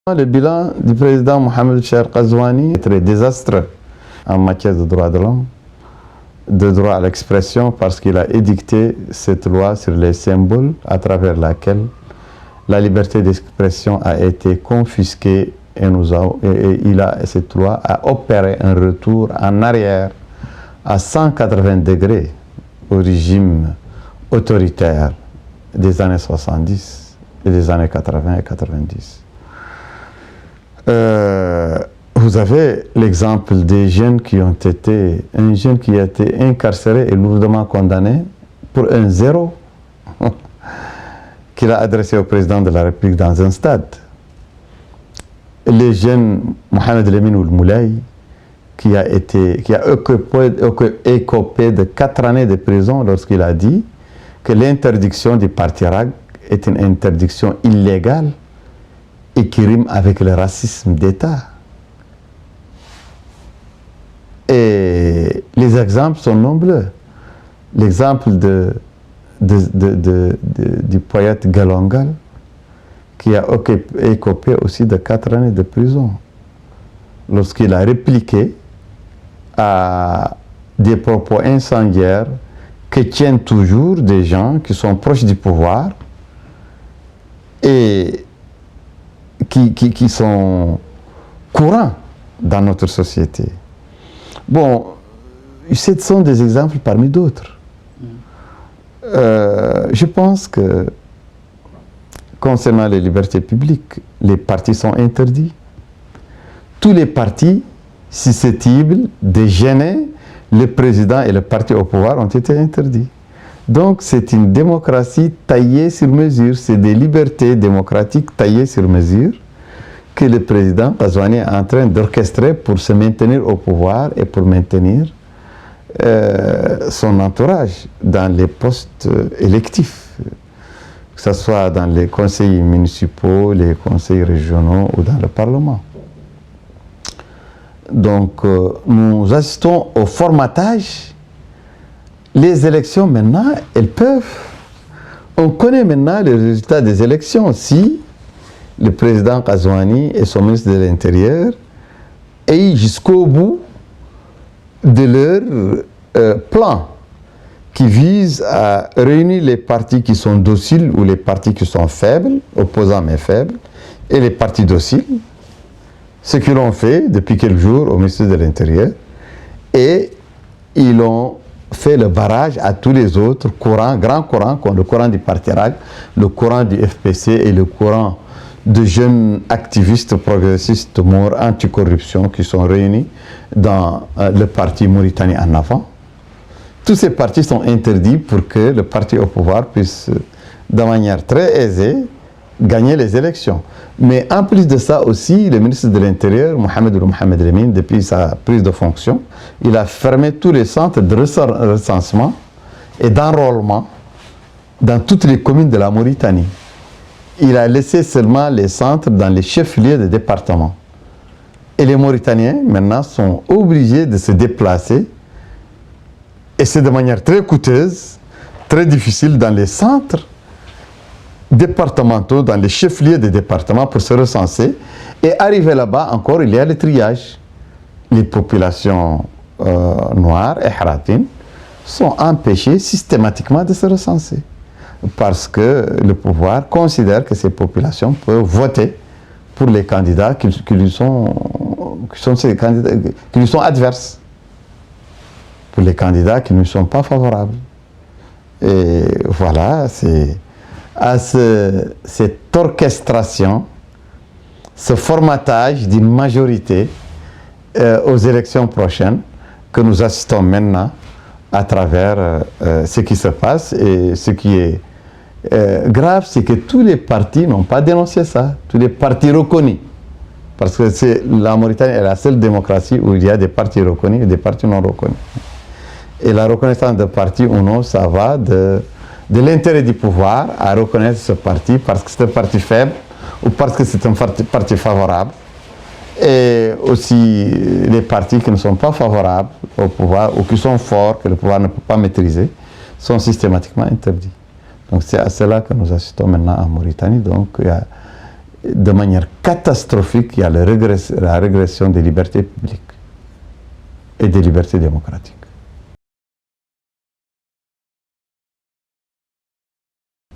Le bilan du président Mohamed Char Ghazouani est très désastreux en matière de droits de l'homme, de droit à l'expression, parce qu'il a édicté cette loi sur les symboles à travers laquelle la liberté d'expression a été confisquée et cette loi a opéré un retour en arrière à 180 degrés au régime autoritaire des années 70 et des années 80 et 90. Vous avez l'exemple des jeunes qui ont été, un jeune qui a été incarcéré et lourdement condamné pour un zéro qu'il a adressé au président de la République dans un stade. Les jeunes Mohamed Lamine Ould-Moulay, qui a écopé de 4 années de prison lorsqu'il a dit que l'interdiction du parti RAG est une interdiction illégale et qui rime avec le racisme d'État. Et les exemples sont nombreux. L'exemple du poète Galongal, qui a écopé aussi de 4 années de prison, lorsqu'il a répliqué à des propos incendiaires que tiennent toujours des gens qui sont proches du pouvoir et qui sont courants dans notre société. Bon, ce sont des exemples parmi d'autres. Je pense que concernant les libertés publiques, les partis sont interdits. Tous les partis susceptibles de gêner le président et le parti au pouvoir ont été interdits. Donc c'est une démocratie taillée sur mesure, c'est des libertés démocratiques taillées sur mesure que le président Ghazouani est en train d'orchestrer pour se maintenir au pouvoir et pour maintenir son entourage dans les postes électifs, que ce soit dans les conseils municipaux, les conseils régionaux ou dans le Parlement. Donc nous assistons au formatage. Les élections maintenant, elles peuvent. On connaît maintenant les résultats des élections. Si le président Ghazouani et son ministre de l'Intérieur aillent jusqu'au bout de leur plan qui vise à réunir les partis qui sont dociles ou les partis qui sont faibles, opposants mais faibles, et les partis dociles, ce qu'ils ont fait depuis quelques jours au ministère de l'Intérieur, et ils ont fait le barrage à tous les autres courants, grands courants, comme le courant du Parti RAG, le courant du FPC et le courant de jeunes activistes progressistes morts anticorruption qui sont réunis dans le parti Mauritanie en avant. Tous ces partis sont interdits pour que le parti au pouvoir puisse, de manière très aisée, gagner les élections. Mais en plus de ça aussi, le ministre de l'Intérieur, Mohamed Lamine, depuis sa prise de fonction, il a fermé tous les centres de recensement et d'enrôlement dans toutes les communes de la Mauritanie. Il a laissé seulement les centres dans les chefs-lieux des départements. Et les Mauritaniens, maintenant, sont obligés de se déplacer, et c'est de manière très coûteuse, très difficile dans les centres départementaux, dans les chefs-lieux des départements pour se recenser. Et arrivé là-bas, encore, il y a le triage. Les populations noires et haratines sont empêchées systématiquement de se recenser parce que le pouvoir considère que ces populations peuvent voter pour les candidats qui lui sont adverses, pour les candidats qui ne sont pas favorables. Et voilà, c'est à cette orchestration, ce formatage d'une majorité aux élections prochaines que nous assistons maintenant à travers ce qui se passe. Et ce qui est grave, c'est que tous les partis n'ont pas dénoncé ça, tous les partis reconnus. Parce que la Mauritanie est la seule démocratie où il y a des partis reconnus et des partis non reconnus. Et la reconnaissance de partis ou non, ça va de l'intérêt du pouvoir à reconnaître ce parti parce que c'est un parti faible ou parce que c'est un parti favorable. Et aussi les partis qui ne sont pas favorables au pouvoir ou qui sont forts, que le pouvoir ne peut pas maîtriser, sont systématiquement interdits. Donc c'est à cela que nous assistons maintenant en Mauritanie. Donc il y a de manière catastrophique, il y a la régression des libertés publiques et des libertés démocratiques.